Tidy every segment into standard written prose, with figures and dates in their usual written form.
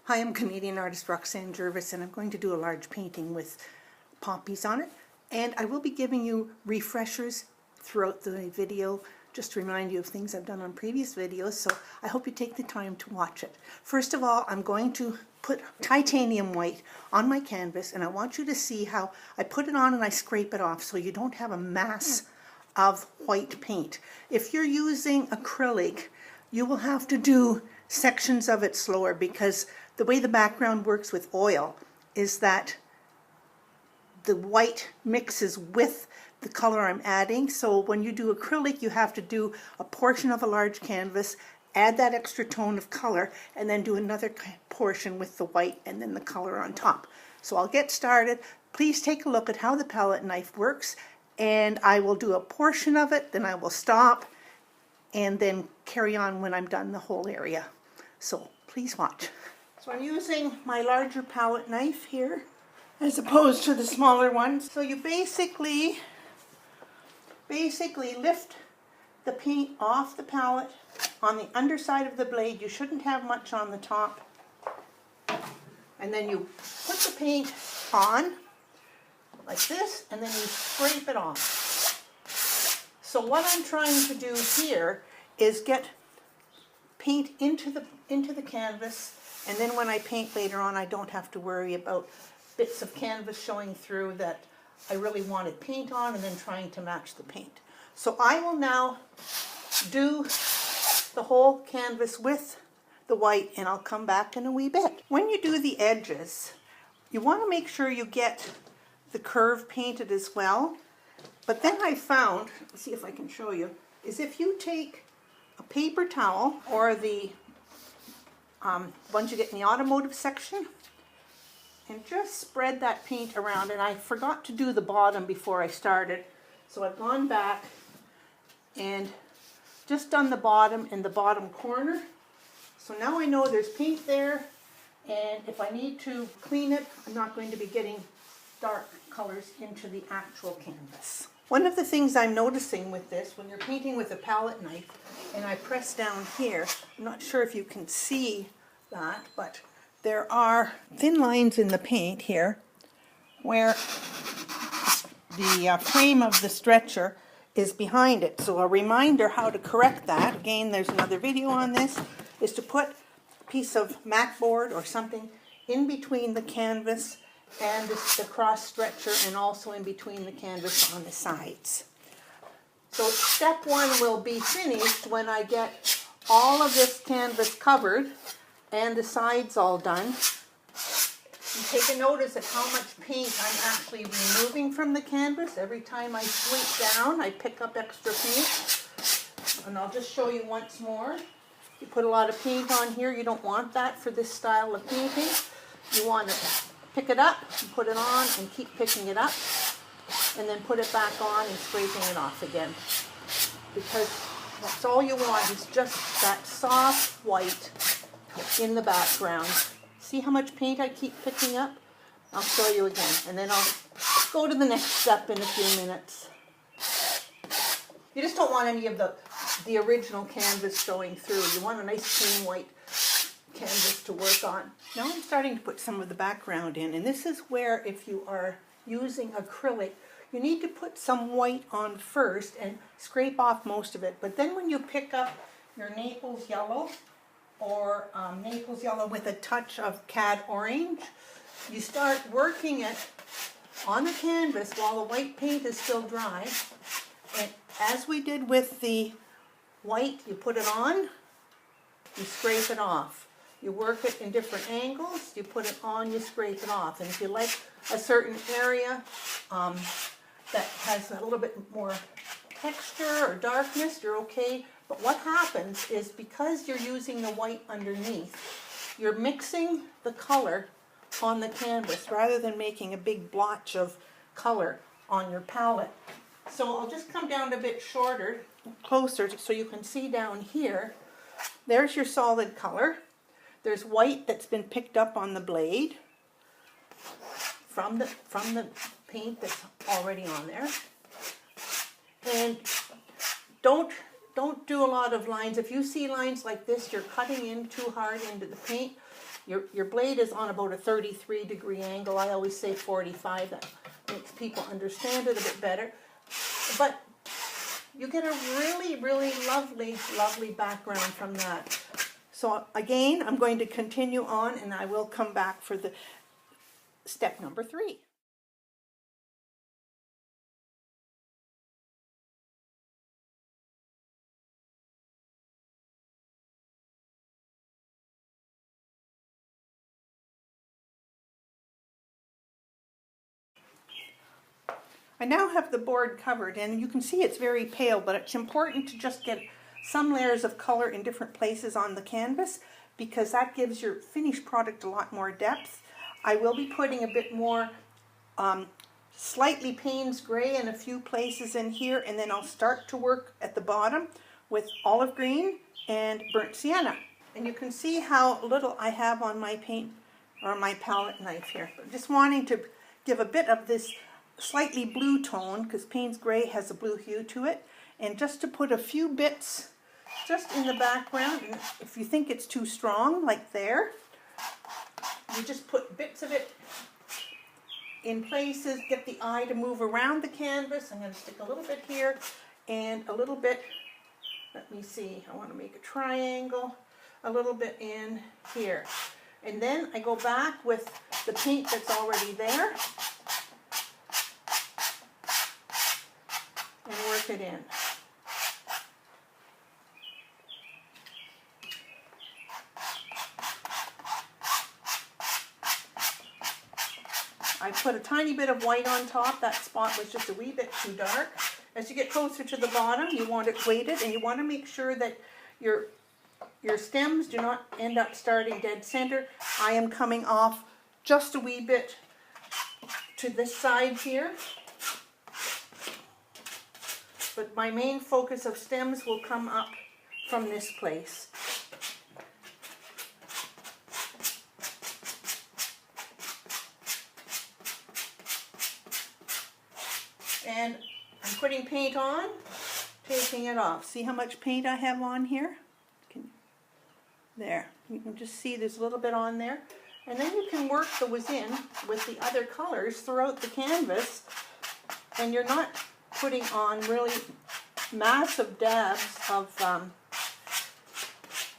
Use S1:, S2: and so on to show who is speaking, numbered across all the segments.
S1: Hi, I'm Canadian artist Roxanne Jervis, and I'm going to do a large painting with poppies on it. And I will be giving you refreshers throughout the video, just to remind you of things I've done on previous videos, so I hope you take the time to watch it. First of all, I'm going to put titanium white on my canvas, and I want you to see how I put it on and I scrape it off so you don't have a mass of white paint. If you're using acrylic, you will have to do sections of it slower, because the way the background works with oil is that the white mixes with the color I'm adding. So when you do acrylic, you have to do a portion of a large canvas, add that extra tone of color, and then do another portion with the white and then the color on top. So I'll get started. Please take a look at how the palette knife works, and I will do a portion of it, then I will stop and then carry on when I'm done the whole area. So please watch. So I'm using my larger palette knife here as opposed to the smaller ones. So you basically lift the paint off the palette on the underside of the blade. You shouldn't have much on the top. And then you put the paint on like this, and then you scrape it off. So what I'm trying to do here is get paint into the canvas, and then when I paint later on, I don't have to worry about bits of canvas showing through that I really wanted paint on and then trying to match the paint. So I will now do the whole canvas with the white, and I'll come back in a wee bit. When you do the edges, you want to make sure you get the curve painted as well. But then I found, let's see if I can show you, is if you take a paper towel or the ones you get in the automotive section, and just spread that paint around. And I forgot to do the bottom before I started, so I've gone back and just done the bottom in the bottom corner. So now I know there's paint there, and if I need to clean it, I'm not going to be getting dark colors into the actual canvas. One of the things I'm noticing with this, when you're painting with a palette knife, and I press down here, I'm not sure if you can see that, but there are thin lines in the paint here where the frame of the stretcher is behind it. So a reminder how to correct that, again, there's another video on this, is to put a piece of mat board or something in between the canvas and the cross stretcher, and also in between the canvas on the sides. So step one will be finished when I get all of this canvas covered and the sides all done. And take a notice at how much paint I'm actually removing from the canvas. Every time I sweep down, I pick up extra paint. And I'll just show you once more. You put a lot of paint on here, you don't want that for this style of painting. You want to pick it up and put it on and keep picking it up, and then put it back on and scraping it off again. Because that's all you want, is just that soft white in the background. See how much paint I keep picking up? I'll show you again, and then I'll go to the next step in a few minutes. You just don't want any of the original canvas showing through. You want a nice clean white canvas to work on. Now I'm starting to put some of the background in, and this is where, if you are using acrylic, you need to put some white on first and scrape off most of it. But then when you pick up your Naples yellow, or Naples yellow with a touch of cad orange, you start working it on the canvas while the white paint is still dry. And as we did with the white, you put it on, you scrape it off. You work it in different angles, you put it on, you scrape it off. And if you like a certain area that has a little bit more texture or darkness, you're okay. But what happens is, because you're using the white underneath, you're mixing the color on the canvas rather than making a big blotch of color on your palette. So I'll just come down a bit closer, so you can see down here. There's your solid color. There's white that's been picked up on the blade from the paint that's already on there. And don't do a lot of lines. If you see lines like this, you're cutting in too hard into the paint. your blade is on about a 33-degree angle. I always say 45. That makes people understand it a bit better. But you get a really, really lovely, lovely background from that. So again, I'm going to continue on, and I will come back for the step number 3. I now have the board covered, and you can see it's very pale, but it's important to just get some layers of color in different places on the canvas, because that gives your finished product a lot more depth. I will be putting a bit more slightly Payne's gray in a few places in here, and then I'll start to work at the bottom with olive green and burnt sienna. And you can see how little I have on my paint or my palette knife here. But just wanting to give a bit of this slightly blue tone, because Payne's gray has a blue hue to it, and just to put a few bits just in the background. And if you think it's too strong, like there, you just put bits of it in places, get the eye to move around the canvas. I'm going to stick a little bit here and a little bit, let me see, I want to make a triangle, a little bit in here. And then I go back with the paint that's already there and work it in. I put a tiny bit of white on top. That spot was just a wee bit too dark. As you get closer to the bottom, you want it weighted, and you want to make sure that your stems do not end up starting dead center. I am coming off just a wee bit to this side here. But my main focus of stems will come up from this place. And I'm putting paint on, taking it off. See how much paint I have on here? There. You can just see there's a little bit on there. And then you can work those in with the other colors throughout the canvas, and you're not putting on really massive dabs of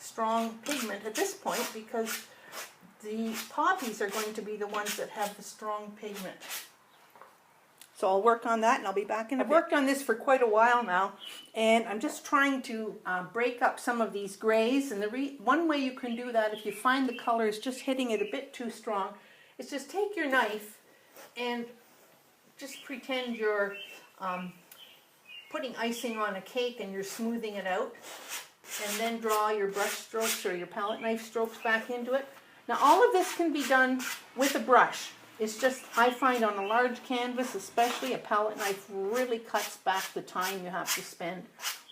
S1: strong pigment at this point, because the poppies are going to be the ones that have the strong pigment. So I'll work on that, and I'll be back in a bit. I've worked on this for quite a while now, and I'm just trying to break up some of these grays. And one way you can do that, if you find the colors just hitting it a bit too strong, is just take your knife and just pretend you're putting icing on a cake and you're smoothing it out, and then draw your brush strokes or your palette knife strokes back into it. Now all of this can be done with a brush. It's just, I find on a large canvas especially, a palette knife really cuts back the time you have to spend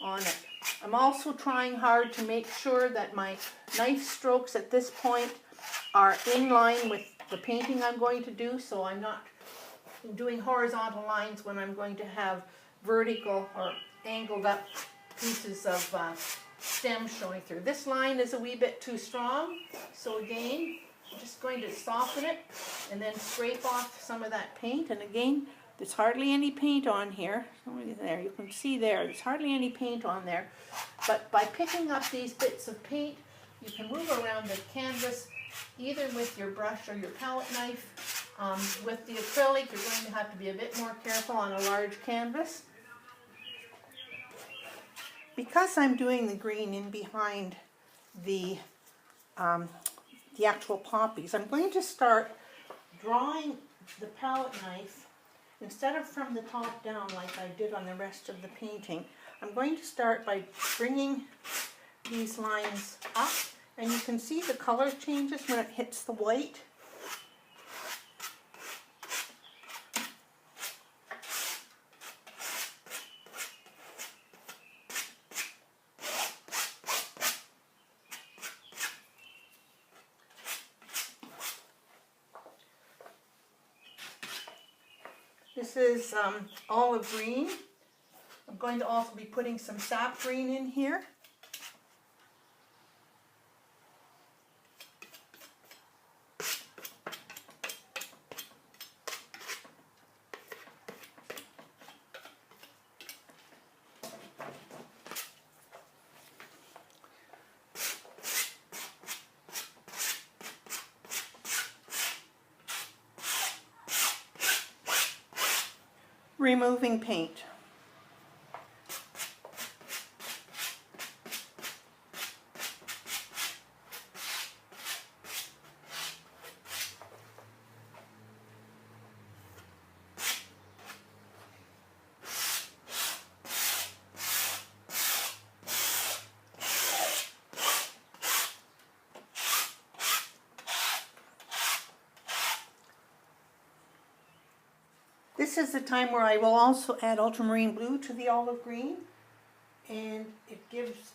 S1: on it. I'm also trying hard to make sure that my knife strokes at this point are in line with the painting I'm going to do, so I'm not doing horizontal lines when I'm going to have vertical or angled up pieces of stem showing through. This line is a wee bit too strong, so again, I'm just going to soften it and then scrape off some of that paint. And again, there's hardly any paint on here. There, you can see there's hardly any paint on there. But by picking up these bits of paint, you can move around the canvas either with your brush or your palette knife. With the acrylic, you're going to have to be a bit more careful on a large canvas. Because I'm doing the green in behind the actual poppies, I'm going to start drawing the palette knife, instead of from the top down like I did on the rest of the painting. I'm going to start by bringing these lines up, and you can see the color changes when it hits the white. This is olive green. I'm going to also be putting some sap green in here. removing paint. This is the time where I will also add ultramarine blue to the olive green, and it gives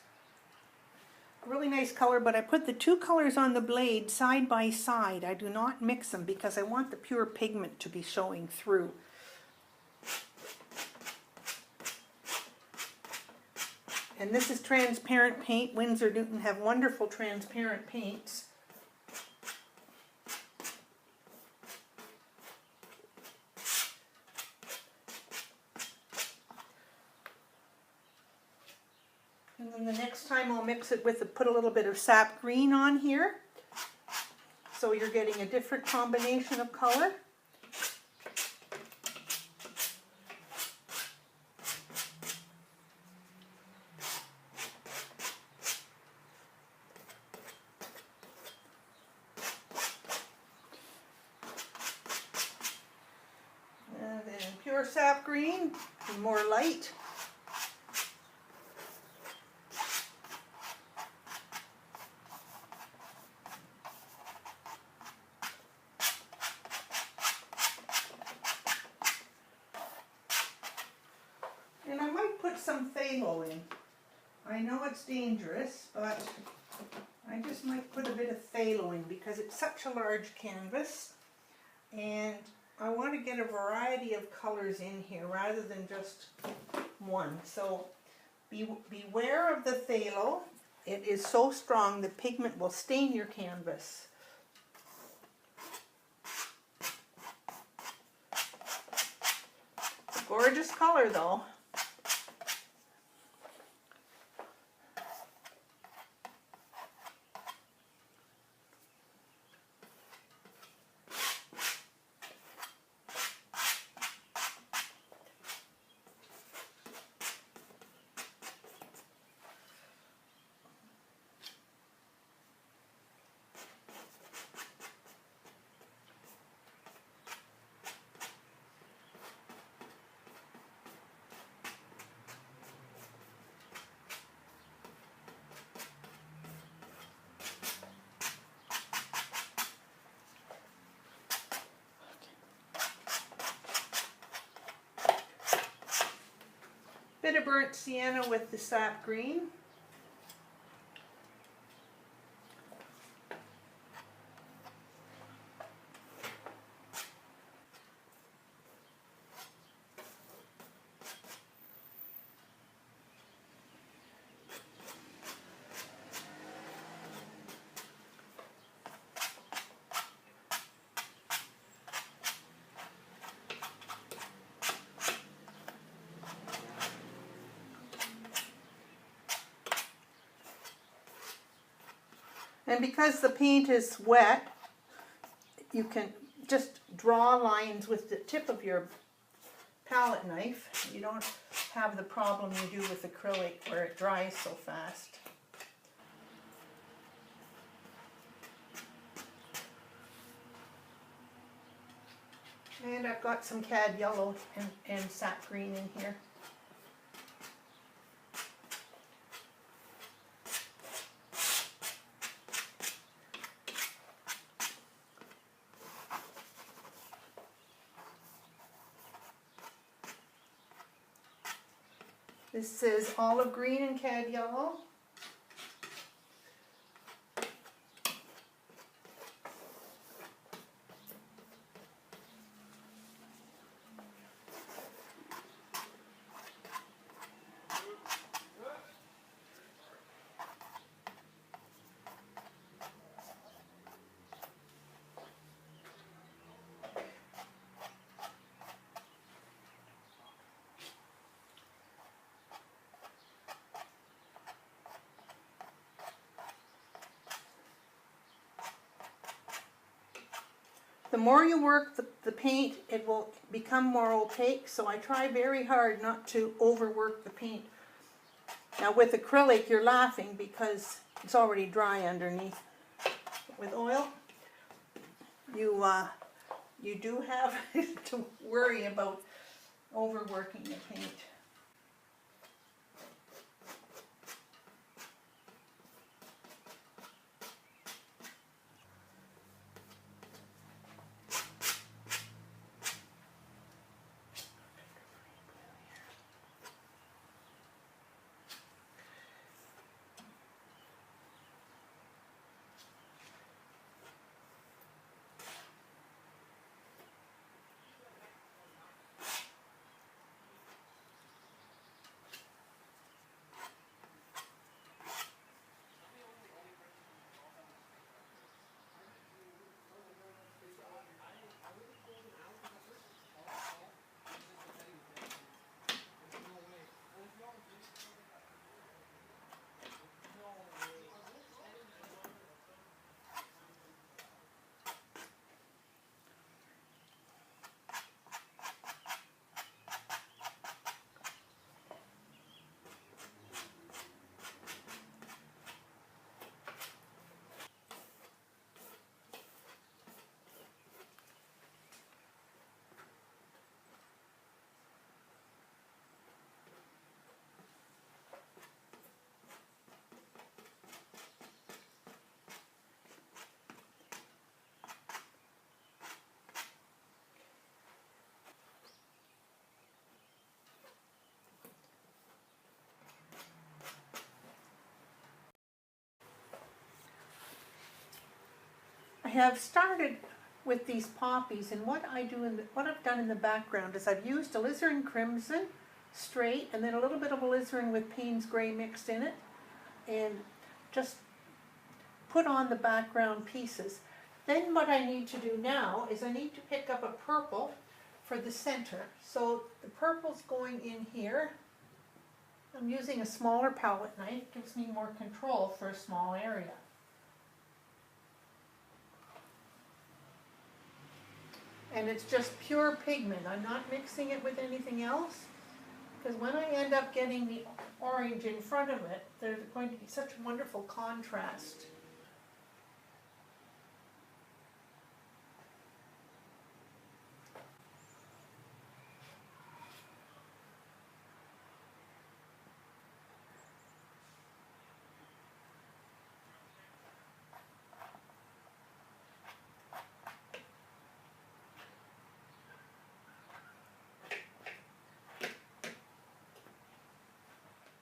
S1: a really nice color, but I put the two colors on the blade side by side. I do not mix them because I want the pure pigment to be showing through. And this is transparent paint. Winsor Newton have wonderful transparent paints. And then the next time I'll mix it with, put a little bit of sap green on here. So you're getting a different combination of color. And then pure sap green, and more light. And I might put some phthalo in. I know it's dangerous, but I just might put a bit of phthalo in because it's such a large canvas. And I want to get a variety of colors in here rather than just one. So beware of the phthalo. It is so strong the pigment will stain your canvas. It's a gorgeous color though. Bit of burnt sienna with the sap green. And because the paint is wet, you can just draw lines with the tip of your palette knife. You don't have the problem you do with acrylic where it dries so fast. And I've got some cad yellow and sap green in here. This is olive green and cad yellow. The more you work the paint, it will become more opaque, so I try very hard not to overwork the paint. Now with acrylic, you're laughing because it's already dry underneath. With oil, you do have to worry about overworking the paint. I have started with these poppies, and what I've done in the background is I've used alizarin crimson straight and then a little bit of alizarin with Payne's gray mixed in it, and just put on the background pieces. Then what I need to do now is I need to pick up a purple for the center. So the purple's going in here. I'm using a smaller palette knife, it gives me more control for a small area. And it's just pure pigment. I'm not mixing it with anything else, because when I end up getting the orange in front of it, there's going to be such a wonderful contrast.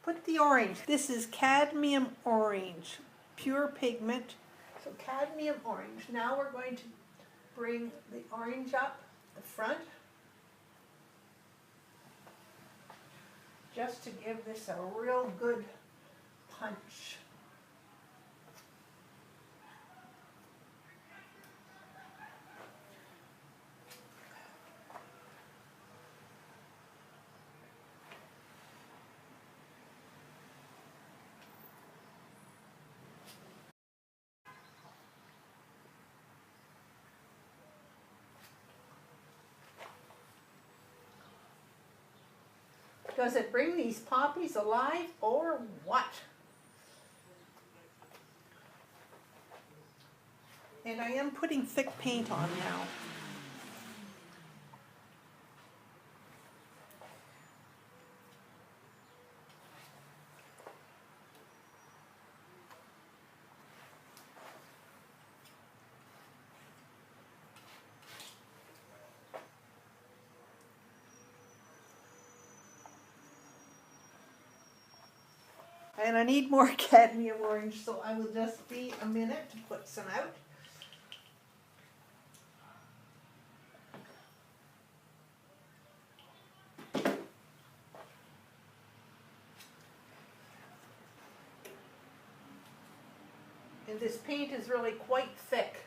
S1: Put the orange. This is cadmium orange, pure pigment. So cadmium orange. Now we're going to bring the orange up the front, just to give this a real good punch. Does it bring these poppies alive or what? And I am putting thick paint on now. And I need more cadmium orange, so I will just be a minute to put some out. And this paint is really quite thick.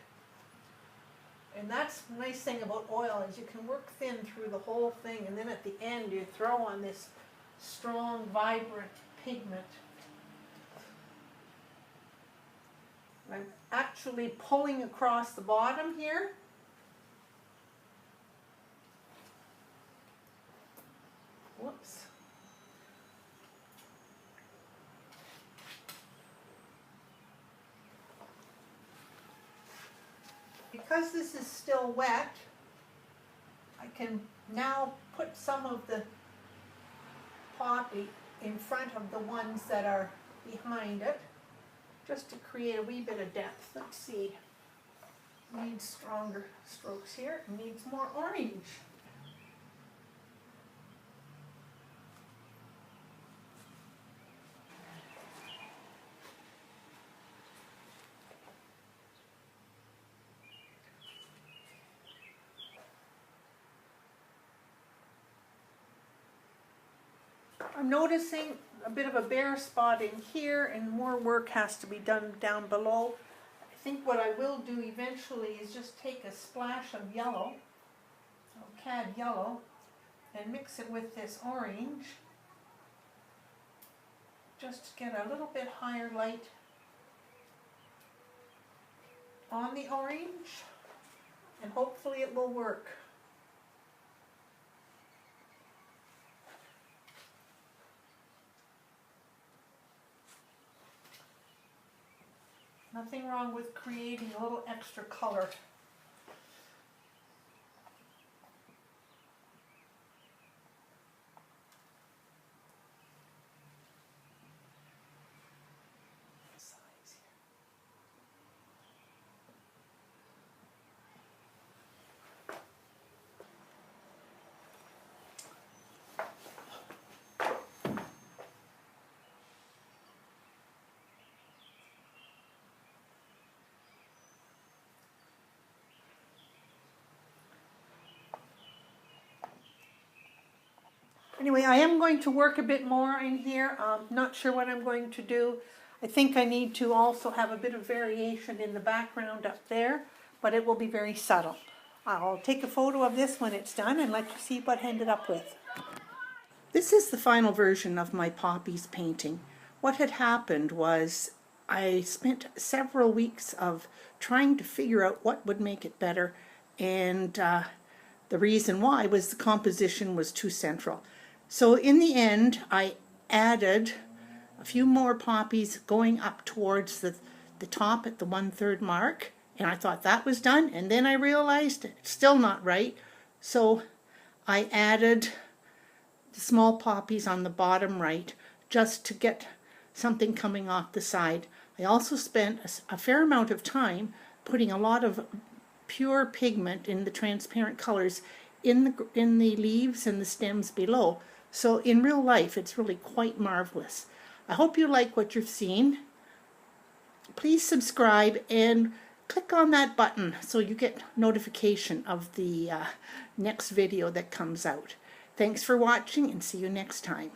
S1: And that's the nice thing about oil, is you can work thin through the whole thing, and then at the end you throw on this strong, vibrant pigment. I'm actually pulling across the bottom here Because this is still wet, I can now put some of the poppy in front of the ones that are behind it, just to create a wee bit of depth. Let's see. Needs stronger strokes here. It needs more orange. I'm noticing a bit of a bare spot in here, and more work has to be done down below. I think what I will do eventually is just take a splash of yellow, ocad yellow, and mix it with this orange, just to get a little bit higher light on the orange, and hopefully it will work. Nothing wrong with creating a little extra color. Anyway, I am going to work a bit more in here. Not sure what I'm going to do. I think I need to also have a bit of variation in the background up there, but it will be very subtle. I'll take a photo of this when it's done and let you see what I ended up with. This is the final version of my Poppies painting. What had happened was I spent several weeks of trying to figure out what would make it better, and the reason why was the composition was too central. So in the end, I added a few more poppies going up towards the top at the 1/3 mark, and I thought that was done, and then I realized it's still not right. So I added the small poppies on the bottom right just to get something coming off the side. I also spent a fair amount of time putting a lot of pure pigment in the transparent colors in the leaves and the stems below. So in real life, it's really quite marvelous. I hope you like what you've seen. Please subscribe and click on that button so you get notification of the next video that comes out. Thanks for watching, and see you next time.